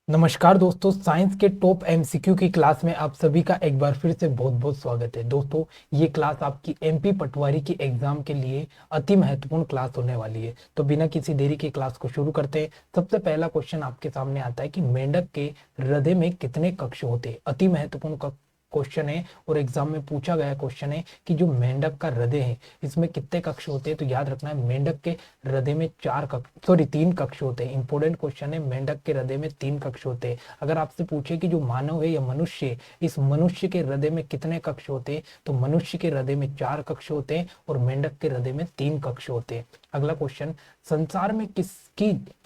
नमस्कार दोस्तों, साइंस के टॉप एमसीक्यू की क्लास में आप सभी का एक बार फिर से बहुत बहुत स्वागत है। दोस्तों, ये क्लास आपकी एमपी पटवारी की एग्जाम के लिए अति महत्वपूर्ण क्लास होने वाली है। तो बिना किसी देरी के क्लास को शुरू करते हैं। सबसे पहला क्वेश्चन आपके सामने आता है कि मेंढक के हृदय में कितने कक्ष होते हैं। अति महत्वपूर्ण क्वेश्चन है और एग्जाम में पूछा गया क्वेश्चन है कि जो मेंढक का हृदय है इसमें कितने कक्ष होते हैं। तो याद रखना है, मेंढक के हृदय में 3 कक्ष होते हैं। इंपॉर्टेंट क्वेश्चन है, मेंढक के हृदय में 3 कक्ष होते हैं। अगर आपसे पूछे कि जो मानव है या मनुष्य है, इस मनुष्य के हृदय में कितने कक्ष होते हैं, तो मनुष्य के हृदय में 4 कक्ष होते हैं और मेंढक के हृदय में 3 कक्ष होते हैं। अगला क्वेश्चन, संसार में किस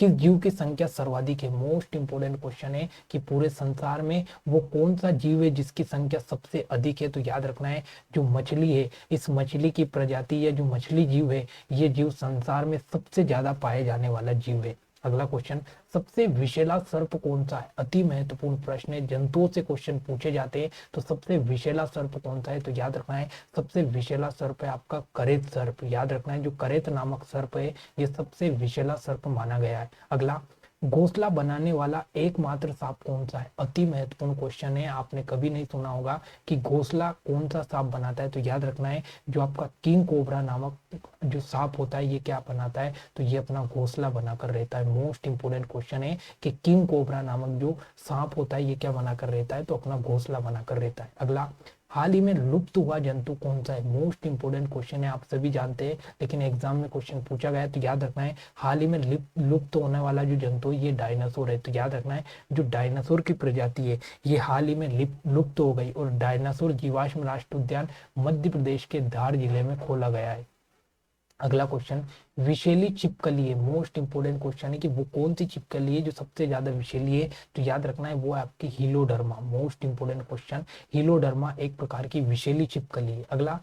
जीव की संख्या सर्वाधिक है। मोस्ट इंपोर्टेंट क्वेश्चन है कि पूरे संसार में वो कौन सा जीव है जिसकी संख्या सबसे अधिक है। तो याद रखना है, जो मछली है, इस मछली की प्रजाति या जो मछली जीव है, ये जीव संसार में सबसे ज्यादा पाए जाने वाला जीव है। अगला क्वेश्चन, सबसे विषैला सर्प कौन सा है। अति महत्वपूर्ण प्रश्न है, जंतुओं से क्वेश्चन पूछे जाते हैं। तो सबसे विषैला सर्प कौन सा है, तो याद रखना है, सबसे विषैला सर्प है आपका करेत सर्प। याद रखना है, जो करेत नामक सर्प है ये सबसे विषैला सर्प माना गया है। अगला, घोंसला बनाने वाला एकमात्र सांप कौन सा है। अति महत्वपूर्ण क्वेश्चन है, आपने कभी नहीं सुना होगा कि घोंसला कौन सा सांप बनाता है। तो याद रखना है, जो आपका किंग कोबरा नामक जो सांप होता है ये क्या बनाता है, तो ये अपना घोंसला बनाकर रहता है। मोस्ट इंपोर्टेंट क्वेश्चन है कि किंग कोबरा नामक जो सांप होता है ये क्या बनाकर रहता है, तो अपना घोंसला बनाकर रहता है। अगला, हाल ही में लुप्त हुआ जंतु कौन सा है। मोस्ट इंपोर्टेंट क्वेश्चन है, आप सभी जानते हैं लेकिन एग्जाम में क्वेश्चन पूछा गया है। तो याद रखना है, हाल ही में लुप्त होने वाला जो जंतु है ये डायनासोर है। तो याद रखना है, जो डायनासोर की प्रजाति है ये हाल ही में लुप्त हो गई और डायनासोर जीवाश्म राष्ट्रीय उद्यान मध्य प्रदेश के धार जिले में खोला गया है। अगला क्वेश्चन, विषैली छिपकली है। मोस्ट इंपोर्टेंट क्वेश्चन है कि वो कौन सी छिपकली है जो सबसे ज्यादा विषैली है। तो याद रखना है, वो है आपकी हीलोडर्मा। मोस्ट इंपोर्टेंट क्वेश्चन, हीलोडर्मा एक प्रकार की विषैली छिपकली है। अगला,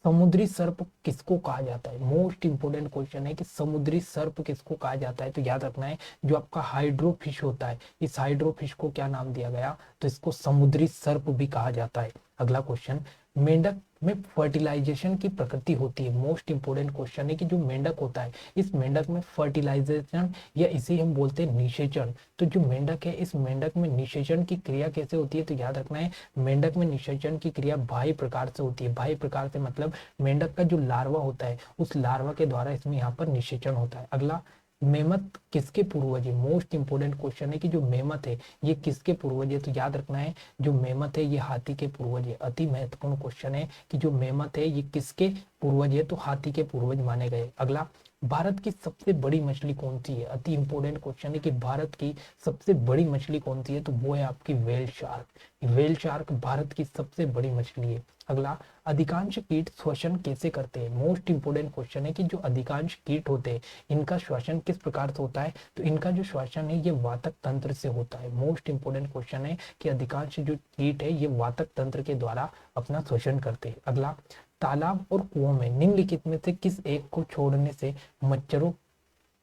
समुद्री सर्प किसको कहा जाता है। मोस्ट इंपोर्टेंट क्वेश्चन है कि समुद्री सर्प किसको कहा जाता है। तो याद रखना है, जो आपका हाइड्रोफिश होता है, इस हाइड्रोफिश को क्या नाम दिया गया, तो इसको समुद्री सर्प भी कहा जाता है। अगला क्वेश्चन, मेंढक में फर्टिलाइजेशन की प्रकृति होती है। मोस्ट इंपोर्टेंट क्वेश्चन है कि जो मेंढक होता है, इस मेंढक में फर्टिलाइजेशन या इसे हम बोलते हैं निषेचन। तो जो मेंढक है, इस मेंढक में निषेचन की क्रिया कैसे होती है। तो याद रखना है, मेंढक में निषेचन की क्रिया बाह्य प्रकार से होती है। बाह्य प्रकार से मतलब मेंढक का जो लार्वा होता है उस लार्वा के द्वारा इसमें यहाँ पर निषेचन होता है। अगला, मेमत किसके पूर्वज है। मोस्ट इंपोर्टेंट क्वेश्चन है कि जो मेमत है ये किसके पूर्वज है। तो याद रखना है, जो मेमत है ये हाथी के पूर्वज है। अति महत्वपूर्ण क्वेश्चन है कि जो मेमत है ये किसके पूर्वज है, तो हाथी के पूर्वज माने गए। अगला, भारत की सबसे बड़ी मछली कौन सी है। अति इंपोर्टेंट क्वेश्चन है कि भारत की सबसे बड़ी मछली कौन सी है, तो वो है आपकी whale shark. Whale shark Bharat की सबसे बड़ी मछली है। अगला, अधिकांश कीट श्वसन कैसे करते हैं। मोस्ट इंपोर्टेंट क्वेश्चन है कि जो अधिकांश कीट होते हैं इनका श्वसन किस प्रकार से होता है। तो इनका जो श्वसन है ये वातक तंत्र से होता है। मोस्ट इंपोर्टेंट क्वेश्चन है कि अधिकांश जो कीट है ये वातक तंत्र के द्वारा अपना श्वसन करते हैं। अगला, तालाब और कुओं में निम्नलिखित में से किस एक को छोड़ने से मच्छरों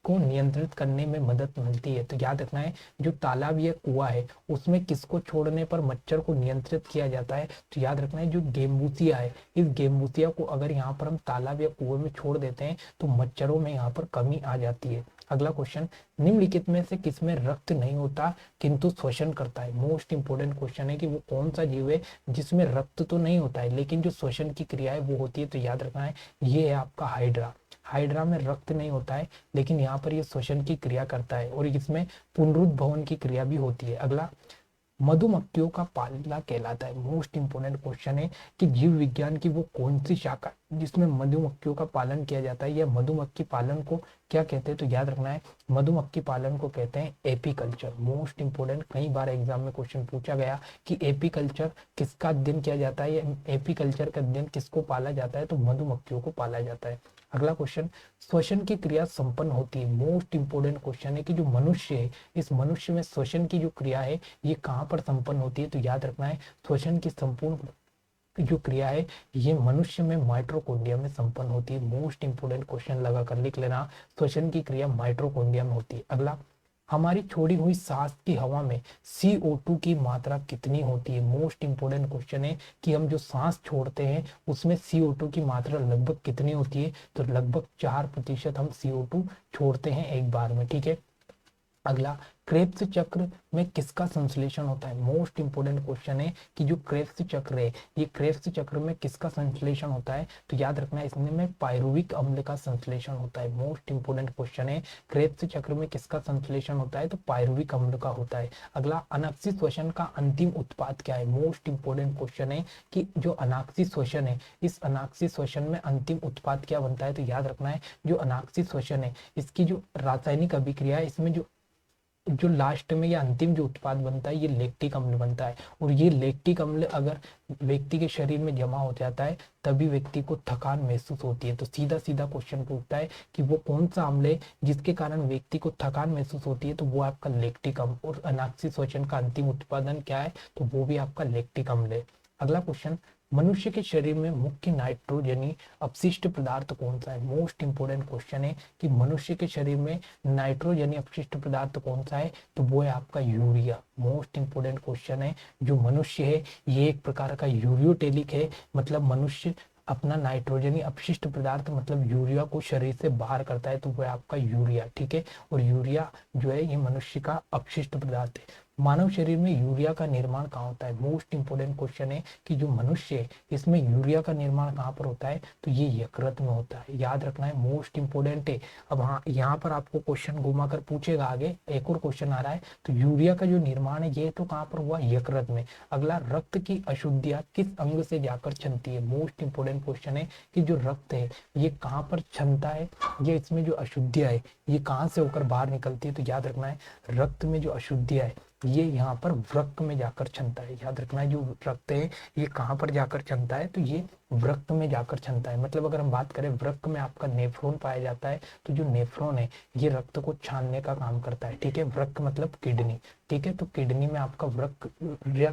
को नियंत्रित करने में मदद मिलती है। तो याद रखना है, जो तालाब या कुआ है उसमें किसको छोड़ने पर मच्छर को नियंत्रित किया जाता है। तो याद रखना है, जो गेमबूसिया है, इस गेमबूसिया को अगर यहाँ पर हम तालाब या कुएं में छोड़ देते हैं तो मच्छरों में यहाँ पर कमी आ जाती है। अगला क्वेश्चन, निम्नलिखित में से किसमें रक्त नहीं होता किंतु श्वसन करता है। मोस्ट इंपोर्टेंट क्वेश्चन है कि वो कौन सा जीव है जिसमें रक्त तो नहीं होता है लेकिन जो श्वसन की क्रिया है वो होती है। तो याद रखना है, ये है आपका हाइड्रा। हाइड्रा में रक्त नहीं होता है लेकिन यहाँ पर ये श्वसन की क्रिया करता है और इसमें पुनरुद्भवन की क्रिया भी होती है। अगला, मधुमक्खियों का पाला कहलाता है। मोस्ट इंपोर्टेंट क्वेश्चन है कि जीव विज्ञान की वो कौन सी शाखा जिसमें मधुमक्खियों का पालन किया जाता है या मधुमक्खी पालन को क्या कहते हैं। तो याद रखना है, मधुमक्खी पालन को कहते हैं एपीकल्चर। मोस्ट इंपोर्टेंट, कई बार एग्जाम में क्वेश्चन पूछा गया कि एपीकल्चर किसका अध्ययन किया जाता है या एपीकल्चर का अध्ययन किसको पाला जाता है, तो मधुमक्खियों को पाला जाता है। अगला क्वेश्चन, श्वसन की क्रिया संपन्न होती है। मोस्ट इंपोर्टेंट क्वेश्चन है कि जो मनुष्य है, इस मनुष्य में श्वसन की जो क्रिया है ये कहाँ पर संपन्न होती है। तो याद रखना है, श्वसन की संपूर्ण जो क्रिया है ये मनुष्य में माइटोकॉन्ड्रिया में संपन्न होती है। मोस्ट इंपोर्टेंट क्वेश्चन लगाकर लिख लेना, श्वसन की क्रिया माइटोकॉन्ड्रिया में होती है। अगला, हमारी छोड़ी हुई सांस की हवा में CO2 की मात्रा कितनी होती है। मोस्ट इंपोर्टेंट क्वेश्चन है कि हम जो सांस छोड़ते हैं उसमें CO2 की मात्रा लगभग कितनी होती है। तो लगभग 4% हम CO2 छोड़ते हैं एक बार में, ठीक है। अगला, क्रेब्स चक्र में किसका संश्लेषण होता है? मोस्ट इंपोर्टेंट क्वेश्चन है कि जो क्रेब्स चक्र है, ये क्रेब्स चक्र में किसका संश्लेषण होता है? तो याद रखना है इसमें में पायरुविक अम्ल का संश्लेषण होता है। मोस्ट इंपोर्टेंट क्वेश्चन है, क्रेब्स चक्र में किसका संश्लेषण होता है? तो पायरुविक अम्ल का होता है। अगला, अनाक्षी श्वसन का अंतिम उत्पाद क्या है? मोस्ट इंपोर्टेंट क्वेश्चन है कि जो अनाक्षी श्वसन है, इस अनाक्षी श्वसन में अंतिम उत्पाद क्या बनता है? तो याद रखना है जो अनाक्षी श्वसन है, इसकी जो रासायनिक अभिक्रिया है, इसमें जो जो लास्ट में या अंतिम जो उत्पाद बनता है, ये लैक्टिक अम्ल बनता है। और ये लैक्टिक अम्ल अगर व्यक्ति के शरीर में जमा हो जाता है, तभी व्यक्ति को थकान महसूस होती है। तो सीधा सीधा क्वेश्चन पूछता है कि वो कौन सा अम्ल है जिसके कारण व्यक्ति को थकान महसूस होती है? तो वो आपका लैक्टिक अम्ल। और अनाक्षी श्वसन का अंतिम उत्पादन क्या है? तो वो भी आपका लैक्टिक अम्ल है। अगला क्वेश्चन, मनुष्य के शरीर में मुख्य नाइट्रोजनी अपशिष्ट पदार्थ कौन सा है? मोस्ट इंपोर्टेंट क्वेश्चन है कि मनुष्य के शरीर में नाइट्रोजनी अपशिष्ट पदार्थ कौन सा है? तो वो है आपका यूरिया। मोस्ट इंपोर्टेंट क्वेश्चन है, जो मनुष्य है ये एक प्रकार का यूरियोटेलिक है, मतलब मनुष्य अपना नाइट्रोजनी अपशिष्ट पदार्थ मतलब यूरिया को शरीर से बाहर करता है, तो वो है आपका यूरिया। ठीक है, और यूरिया जो है ये मनुष्य का अपशिष्ट पदार्थ है। मानव शरीर में यूरिया का निर्माण कहाँ होता है? मोस्ट इंपोर्टेंट क्वेश्चन है कि जो मनुष्य है इसमें यूरिया का निर्माण कहाँ पर होता है? तो ये यकृत में होता है। याद रखना है, मोस्ट इंपोर्टेंट है। अब हाँ, यहाँ पर आपको क्वेश्चन घुमा कर पूछेगा आगे, एक और क्वेश्चन आ रहा है। तो यूरिया का जो निर्माण है ये तो कहाँ पर हुआ? यकृत में। अगला, रक्त की अशुद्धियां किस अंग से जाकर छनती है? मोस्ट इंपोर्टेंट क्वेश्चन है कि जो रक्त है ये कहाँ पर छनता है, ये इसमें जो अशुद्धियां है ये कहाँ से होकर बाहर निकलती है? तो याद रखना है, रक्त में जो अशुद्धियां है ये यहाँ पर वृक्क में जाकर छनता है। याद रखना है, जो रक्त है ये कहाँ पर जाकर छनता है? तो ये वृक्क में जाकर छनता है। मतलब अगर हम बात करें वृक्क में आपका नेफ्रॉन पाया जाता है, तो जो नेफ्रॉन है ये रक्त को छानने का काम करता है। ठीक है, वृक्क मतलब किडनी। ठीक है, तो किडनी में आपका वृक्क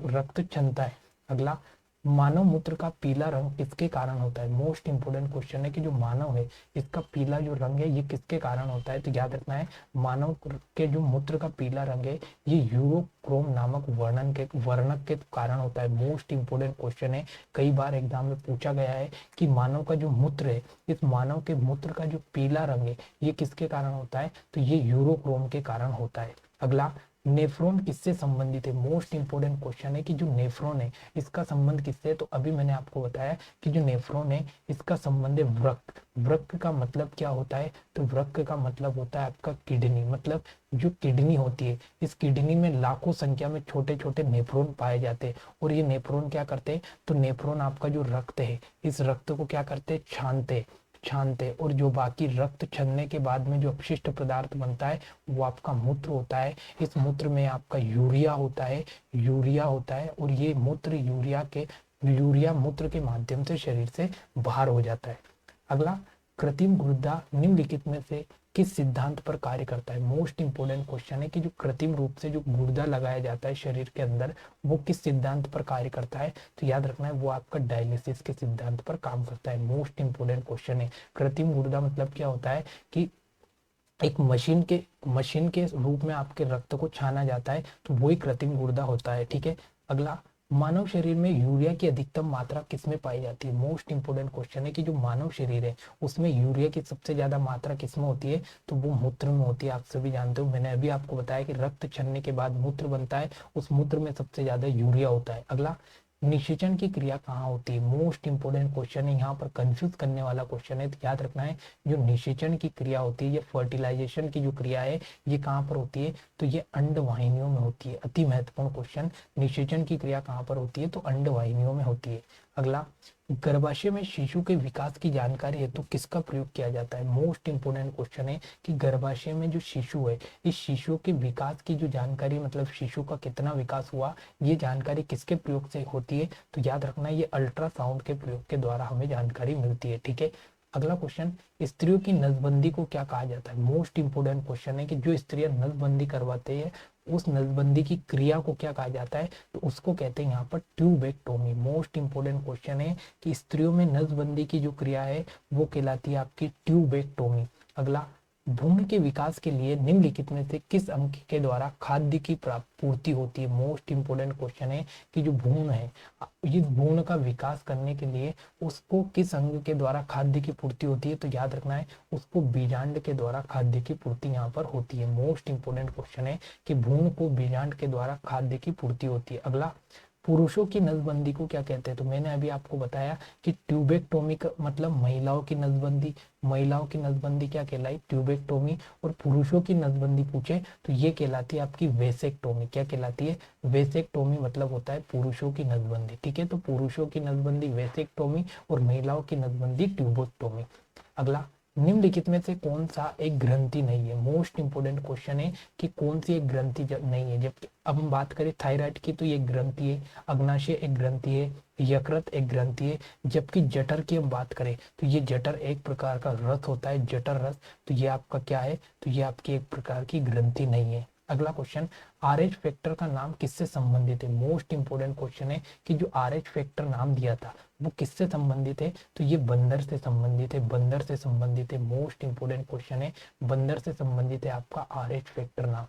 रक्त छनता है। अगला, मानव मूत्र का पीला रंग किसके कारण होता है? मोस्ट इंपोर्टेंट क्वेश्चन है कि जो मानव है इसका पीला जो रंग है ये किसके कारण होता है? तो याद रखना है, मानव के जो मूत्र का पीला रंग है ये यूरोक्रोम नामक वर्णक के कारण होता है। मोस्ट इंपोर्टेंट क्वेश्चन है, कई बार एग्जाम में पूछा गया है कि मानव का जो मूत्र है, इस मानव के मूत्र का जो पीला रंग है ये किसके कारण होता है? तो ये यूरोक्रोम के कारण होता है। अगला, नेफ्रॉन किससे संबंधित है? मोस्ट इंपोर्टेंट क्वेश्चन है कि जो नेफ्रॉन है इसका संबंध किससे है? तो अभी मैंने आपको बताया कि जो नेफ्रॉन है इसका संबंध है वृक्क। वृक्क का मतलब क्या होता है? तो वृक्क का मतलब होता है आपका किडनी। मतलब जो किडनी होती है, इस किडनी में लाखों संख्या में छोटे छोटे नेफ्रॉन पाए जाते हैं। और ये नेफ्रॉन क्या करते हैं? तो नेफ्रॉन आपका जो रक्त है इस रक्त को क्या करते हैं? छानते। और जो बाकी रक्त छनने के बाद में जो अपशिष्ट पदार्थ बनता है वो आपका मूत्र होता है। इस मूत्र में आपका यूरिया होता है और ये मूत्र यूरिया मूत्र के माध्यम से शरीर से बाहर हो जाता है। अगला, कृत्रिम गुर्दा निम्नलिखित में से किस सिद्धांत पर कार्य करता है? मोस्ट इंपोर्टेंट क्वेश्चन है कि जो कृत्रिम रूप से जो गुर्दा लगाया जाता है शरीर के अंदर वो किस सिद्धांत पर कार्य करता है? तो याद रखना है वो आपका डायलिसिस के सिद्धांत पर काम करता है। मोस्ट इंपोर्टेंट क्वेश्चन है। कृत्रिम गुर्दा मतलब क्या होता है कि एक मशीन के रूप में आपके रक्त को छाना जाता है, तो वही कृत्रिम गुर्दा होता है। ठीक है, अगला, मानव शरीर में यूरिया की अधिकतम मात्रा किसमें पाई जाती है? मोस्ट इंपोर्टेंट क्वेश्चन है कि जो मानव शरीर है उसमें यूरिया की सबसे ज्यादा मात्रा किसमें होती है? तो वो मूत्र में होती है। आप सभी जानते हो, मैंने अभी आपको बताया कि रक्त छनने के बाद मूत्र बनता है, उस मूत्र में सबसे ज्यादा यूरिया होता है। अगला, निषेचन की क्रिया कहाँ होती है? मोस्ट इंपोर्टेंट क्वेश्चन है, यहाँ पर कंफ्यूज करने वाला क्वेश्चन है। तो याद रखना है, जो निषेचन की क्रिया होती है, ये फर्टिलाइजेशन की जो क्रिया है ये कहाँ पर होती है? तो ये अंडवाहिनियों में होती है। अति महत्वपूर्ण क्वेश्चन, निषेचन की क्रिया कहाँ पर होती है? तो अंडवाहिनियों में होती है। अगला, गर्भाशय में शिशु के विकास की जानकारी हेतु किसका प्रयोग किया जाता है? मोस्ट इंपोर्टेंट क्वेश्चन है कि गर्भाशय में जो शिशु है इस शिशु के विकास की जो जानकारी मतलब शिशु का कितना विकास हुआ ये जानकारी किसके प्रयोग से होती है? तो याद रखना ये अल्ट्रासाउंड के प्रयोग के द्वारा हमें जानकारी मिलती है। ठीक है, अगला क्वेश्चन, स्त्रियों की नसबंदी को क्या कहा जाता है? मोस्ट इंपोर्टेंट क्वेश्चन है कि जो स्त्रियां नसबंदी करवाते हैं उस नसबंदी की क्रिया को क्या कहा जाता है? तो उसको कहते हैं यहाँ पर ट्यूबेक्टोमी। मोस्ट इंपोर्टेंट क्वेश्चन है कि स्त्रियों में नसबंदी की जो क्रिया है वो कहलाती है आपकी ट्यूबेक्टोमी। अगला, भ्रूण के विकास के लिए निम्नलिखित में से किस अंग के द्वारा खाद्य की पूर्ति होती है? मोस्ट इंपोर्टेंट क्वेश्चन है कि जो भ्रूण है, इस भ्रूण का विकास करने के लिए उसको किस अंग के द्वारा खाद्य की पूर्ति होती है? तो याद रखना है, उसको बीजांड के द्वारा खाद्य की पूर्ति यहाँ पर होती है। मोस्ट इंपोर्टेंट क्वेश्चन है कि भ्रूण को बीजांड के द्वारा खाद्य की पूर्ति होती है। अगला, पुरुषों की नसबंदी को क्या कहते हैं? तो मैंने अभी आपको बताया कि ट्यूबेक्टोमी का मतलब महिलाओं की नसबंदी। महिलाओं की नसबंदी क्या कहलाई? ट्यूबेक्टोमी। और पुरुषों की नसबंदी पूछे तो ये कहलाती है आपकी वेसेक्टोमी। क्या कहलाती है? वेसेक्टोमी मतलब होता है पुरुषों की नसबंदी। ठीक है, तो पुरुषों की नसबंदी वेसेक्टोमी और महिलाओं की नसबंदी ट्यूबेक्टोमी। अगला, निम्नलिखित में से कौन सा एक ग्रंथि नहीं है? मोस्ट इंपोर्टेंट क्वेश्चन है कि कौन सी एक ग्रंथि नहीं है। जबकि अब हम बात करें थायराइड की तो ये ग्रंथि है, अग्नाशय एक ग्रंथि है, यकृत एक ग्रंथि है। जबकि जठर की हम बात करें तो ये जठर एक प्रकार का रस होता है, जठर रस। तो ये आपका क्या है? तो ये आपकी एक प्रकार की ग्रंथि नहीं है। अगला क्वेश्चन, आरएच फैक्टर का नाम किससे संबंधित है? मोस्ट इंपोर्टेंट क्वेश्चन है कि जो आरएच फैक्टर नाम दिया था वो किससे संबंधित है? तो ये बंदर से संबंधित है, बंदर से संबंधित है। मोस्ट इंपोर्टेंट क्वेश्चन है, बंदर से संबंधित है आपका आरएच फैक्टर नाम।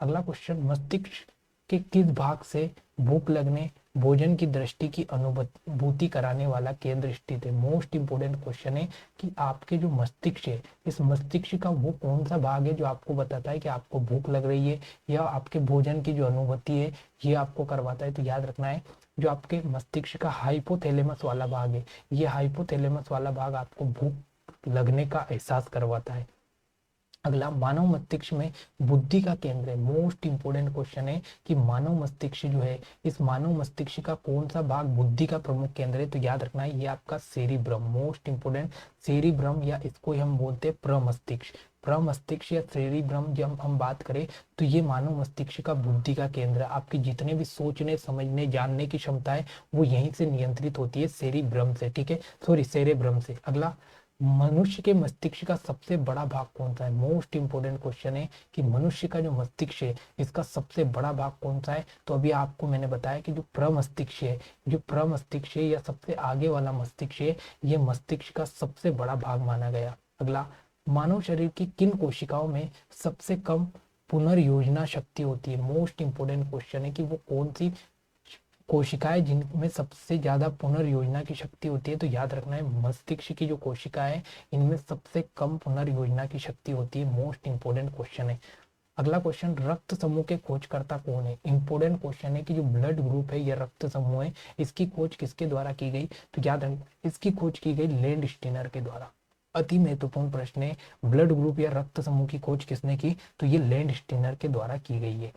अगला क्वेश्चन, मस्तिष्क के किस भाग से भूख लगने, भोजन की दृष्टि की अनुभूति कराने वाला केंद्र स्थित है? मोस्ट इंपोर्टेंट क्वेश्चन है कि आपके जो मस्तिष्क है, इस मस्तिष्क का वो कौन सा भाग है जो आपको बताता है कि आपको भूख लग रही है या आपके भोजन की जो अनुभूति है ये आपको करवाता है? तो याद रखना है, जो आपके मस्तिष्क का हाइपोथैलेमस वाला भाग है, ये हाइपोथैलेमस वाला भाग आपको भूख लगने का एहसास करवाता है। अगला, मानव मस्तिष्क में बुद्धि का केंद्र है। मोस्ट इंपोर्टेंट क्वेश्चन है कि मानव मस्तिष्क जो है, इस मानव मस्तिष्क का कौन सा भाग बुद्धि का प्रमुख केंद्र है? तो याद रखना है, ये आपका सेरिब्रम। मोस्ट इंपोर्टेंट, सेरिब्रम या इसको हम बोलते हैं प्रमस्तिष्क। प्रमस्तिष्क या सेरिब्रम जब हम बात करें तो ये मानव मस्तिष्क का बुद्धि का केंद्र है। आपकी जितने भी सोचने, समझने, जानने की क्षमता है वो यहीं से नियंत्रित होती है, सेरिब्रम से। ठीक है, सॉरी, सेरेब्रम से। अगला, मनुष्य के मस्तिष्क का सबसे बड़ा भाग कौन सा है? मोस्ट इंपोर्टेंट क्वेश्चन है कि मनुष्य का जो मस्तिष्क है इसका सबसे बड़ा भाग कौन सा है? तो अभी आपको मैंने बताया कि जो प्रमस्तिष्क है, जो प्रमस्तिष्क है या सबसे आगे वाला मस्तिष्क है, ये मस्तिष्क का सबसे बड़ा भाग माना गया। अगला, मानव शरीर की किन कोशिकाओं में सबसे कम पुनर्योजना शक्ति होती है? मोस्ट इंपोर्टेंट क्वेश्चन है कि वो कौन सी कोशिकाएं जिनमें सबसे ज्यादा पुनर्योजना की शक्ति होती है? तो याद रखना है, मस्तिष्क की जो कोशिकाएं इनमें सबसे कम पुनर्योजना की शक्ति होती है। मोस्ट इंपोर्टेंट क्वेश्चन है। अगला क्वेश्चन, रक्त समूह के खोजकर्ता कौन है? इंपोर्टेंट क्वेश्चन है कि जो ब्लड ग्रुप है या रक्त समूह है, इसकी खोज किसके द्वारा की गई? तो याद रखना, इसकी खोज की गई लैंड स्टीनर के द्वारा। अति महत्वपूर्ण प्रश्न है, ब्लड ग्रुप या रक्त समूह की खोज किसने की? तो ये लैंड स्टीनर के द्वारा की गई है।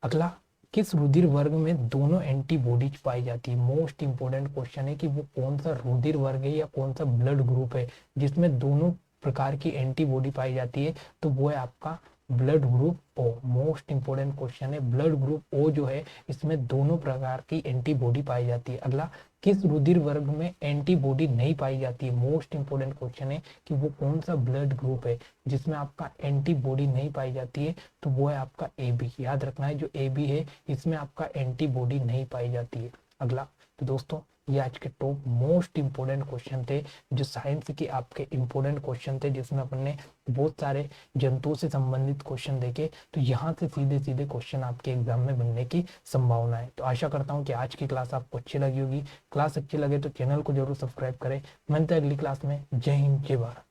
अगला, किस रुधिर वर्ग में दोनों एंटीबॉडीज पाई जाती है? मोस्ट इंपोर्टेंट क्वेश्चन है कि वो कौन सा रुधिर वर्ग है या कौन सा ब्लड ग्रुप है जिसमें दोनों प्रकार की एंटीबॉडी पाई जाती है? तो वो है आपका blood group O. Most important question है, ब्लड ग्रुप ओ जो है इसमें दोनों प्रकार की एंटीबॉडी पाई जाती है। अगला, किस रुधिर वर्ग में एंटीबॉडी नहीं पाई जाती है? मोस्ट इंपोर्टेंट क्वेश्चन है कि वो कौन सा ब्लड ग्रुप है जिसमें आपका एंटीबॉडी नहीं पाई जाती है? तो वो है आपका ए बी। याद रखना है, जो ए बी है इसमें आपका एंटीबॉडी नहीं पाई जाती है। अगला, तो दोस्तों ये आज के टॉप मोस्ट इंपोर्टेंट क्वेश्चन थे जो साइंस के आपके इंपोर्टेंट क्वेश्चन थे, जिसमें अपन ने बहुत सारे जंतुओं से संबंधित क्वेश्चन देखे। तो यहाँ से सीधे सीधे क्वेश्चन आपके एग्जाम में बनने की संभावना है। तो आशा करता हूँ कि आज की क्लास आपको अच्छी लगी होगी। क्लास अच्छी लगे तो चैनल को जरूर सब्सक्राइब करें। मिलते हैं अगली क्लास में। जय हिंद, जय भारत।